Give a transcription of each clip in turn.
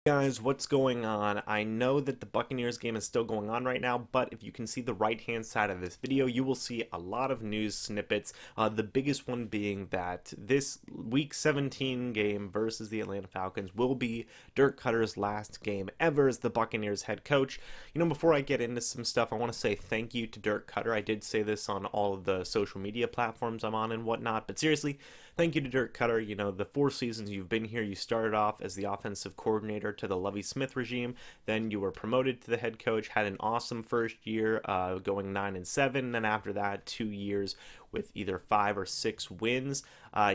Guys, what's going on? I know that the Buccaneers game is still going on right now, but if you can see the right hand side of this video, you will see a lot of news snippets. The biggest one being that this week 17 game versus the Atlanta Falcons will be Dirk Koetter's last game ever as the Buccaneers head coach. You know, before I get into some stuff, I want to say thank you to Dirk Koetter. I did say this on all of the social media platforms I'm on and whatnot, but seriously, thank you to Dirk Koetter. You know, the 4 seasons you've been here, you started off as the offensive coordinator to the Lovie Smith regime, then you were promoted to the head coach, had an awesome first year, going 9-7, and after that 2 years with either 5 or 6 wins.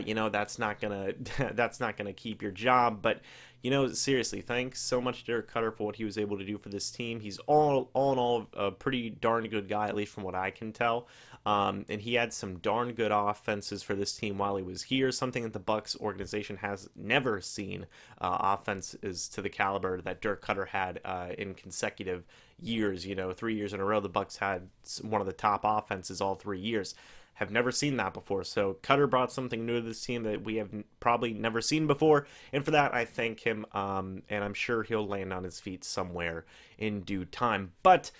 You know, that's not gonna that's not gonna keep your job, but you know, seriously, thanks so much to Dirk Koetter for what he was able to do for this team. He's all in all a pretty darn good guy, at least from what I can tell. And he had some darn good offenses for this team while he was here, something that the Bucs organization has never seen. Offenses to the caliber that Dirk Koetter had in consecutive years. You know, 3 years in a row, the Bucs had one of the top offenses all 3 years. Have never seen that before. So Koetter brought something new to this team that we have probably never seen before, and for that I thank him. And I'm sure he'll land on his feet somewhere in due time. But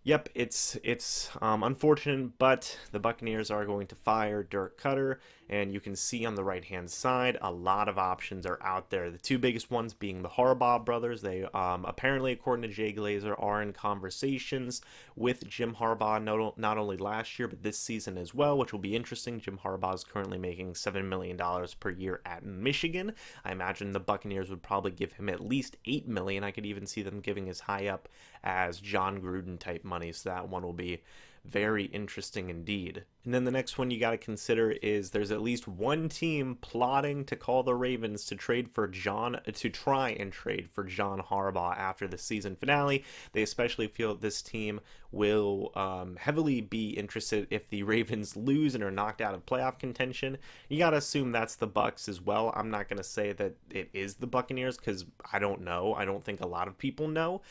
yep, it's unfortunate, but the Buccaneers are going to fire Dirk Koetter, and you can see on the right-hand side a lot of options are out there. The 2 biggest ones being the Harbaugh brothers. They apparently, according to Jay Glazer, are in conversations with Jim Harbaugh not only last year but this season as well, which will be interesting. Jim Harbaugh is currently making $7 million per year at Michigan. I imagine the Buccaneers would probably give him at least $8 million. I could even see them giving as high up as John Gruden type money, so that one will be very interesting indeed. And then the next one you got to consider is there's at least one team plotting to call the Ravens to try and trade for John Harbaugh after the season finale. They especially feel that this team will heavily be interested if the Ravens lose and are knocked out of playoff contention. You got to assume that's the Bucs as well. I'm not going to say that it is the Buccaneers because I don't know. I don't think a lot of people know,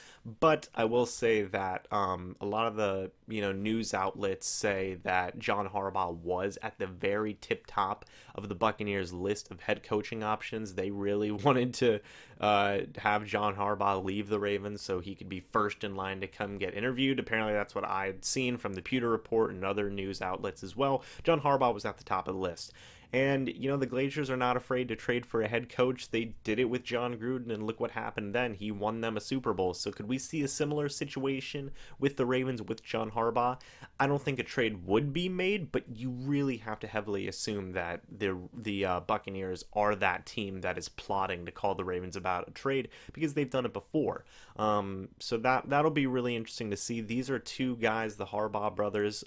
but I will say that a lot of the news outlets say that John Harbaugh was at the very tip top of the Buccaneers list of head coaching options. They really wanted to have John Harbaugh leave the Ravens so he could be first in line to come get interviewed. Apparently that's what I had seen from the Pewter Report and other news outlets as well. John Harbaugh was at the top of the list. And, you know, the Glazers are not afraid to trade for a head coach. They did it with John Gruden, and look what happened then. He won them a Super Bowl. So could we see a similar situation with the Ravens with John Harbaugh? I don't think a trade would be made, but you really have to heavily assume that the Buccaneers are that team that is plotting to call the Ravens about a trade because they've done it before. So that'll be really interesting to see. These are 2 guys, the Harbaugh brothers,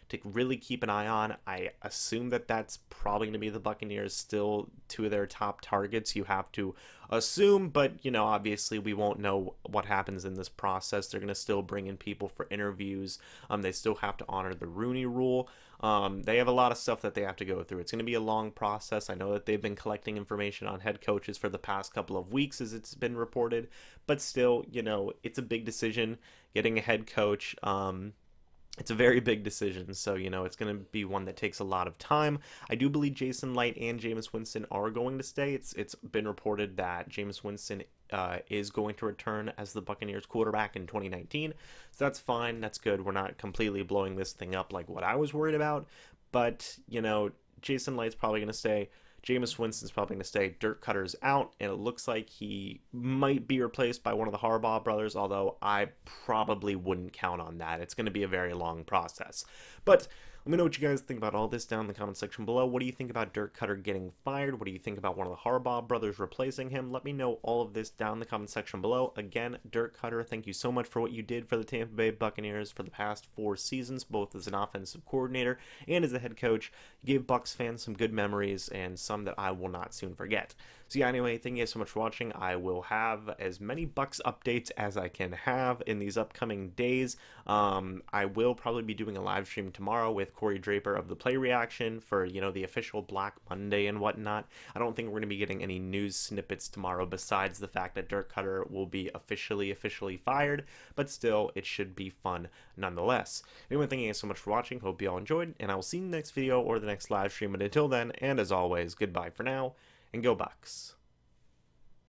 to really keep an eye on. I assume that that's probably going to be the Buccaneers, still 2 of their top targets. You have to assume, but you know, obviously we won't know what happens in this process. They're going to still bring in people for interviews. They still have to honor the Rooney Rule. They have a lot of stuff that they have to go through. It's going to be a long process. I know that they've been collecting information on head coaches for the past couple of weeks, as it's been reported, but still, you know, it's a big decision getting a head coach. It's a very big decision, so, you know, it's going to be one that takes a lot of time. I do believe Jason Licht and Jameis Winston are going to stay. It's been reported that Jameis Winston is going to return as the Buccaneers quarterback in 2019, so that's fine. That's good. We're not completely blowing this thing up like what I was worried about, but, you know, Jason Light's probably going to stay. Jameis Winston's probably going to stay. Dirk Koetter's out, and it looks like he might be replaced by one of the Harbaugh brothers, although I probably wouldn't count on that. It's going to be a very long process. But let me know what you guys think about all this down in the comment section below. What do you think about Dirk Koetter getting fired? What do you think about one of the Harbaugh brothers replacing him? Let me know all of this down in the comment section below. Again, Dirk Koetter, thank you so much for what you did for the Tampa Bay Buccaneers for the past 4 seasons, both as an offensive coordinator and as a head coach. You gave Bucs fans some good memories and some that I will not soon forget. So yeah, anyway, thank you guys so much for watching. I will have as many Bucs updates as I can have in these upcoming days. I will probably be doing a live stream tomorrow with Corey Draper of the Play Reaction for, you know, the official Black Monday and whatnot. I don't think we're going to be getting any news snippets tomorrow besides the fact that Dirk Koetter will be officially fired, but still, it should be fun nonetheless. Anyway, thank you guys so much for watching. Hope you all enjoyed, and I will see you in the next video or the next live stream. But until then, and as always, goodbye for now, and go Bucs.